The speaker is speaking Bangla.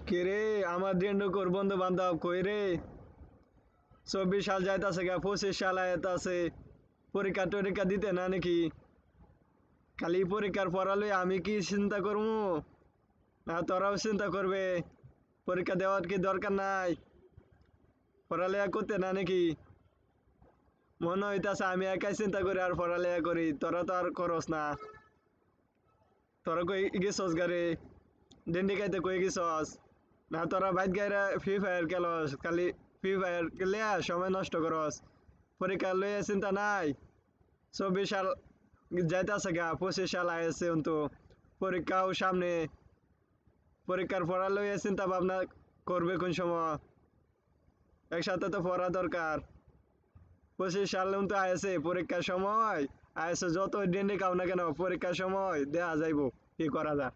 কে রে আমার ডেন্ডুকুর বন্ধু বান্ধব কই রে? 24 সাল যাইতাছে গা, 25 সাল আইতাছে। পরীক্ষা টরীক্ষা দিতে না নাকি? খালি পরীক্ষার পড়ালে আমি কি চিন্তা করবো? না তোরাও চিন্তা করবে? পরীক্ষা দেওয়ার কি দরকার নাই? পড়ালেখা করতে না নাকি? মনে হইতাছে আমি একাই চিন্তা করি আর পড়ালেখা করি, তোরা তো আর করস না। তোরা কই গেছস গারে? ডেন্ডি খাইতে কই গেছস? না তোরা বাইক গাইরা ফ্রি ফায়ার খেলস, খালি ফ্রি ফায়ার খেলে সময় নষ্ট করস। পরীক্ষা লইয়া চিন্তা নাই? 24 সাল যাইতাছে গা, 25 সাল আইছে অন্তু। পরীক্ষাও সামনে। পরীক্ষার পড়া লইয়া চিন্তা ভাবনা করবে কোন সময়? একসাথে তো পড়া দরকার। 25 সাল তো আইছে, পরীক্ষার সময় আইছে, যত ডেন্ডি খাও না কেন পরীক্ষার সময় দেয়া যাইব কি করা যায়।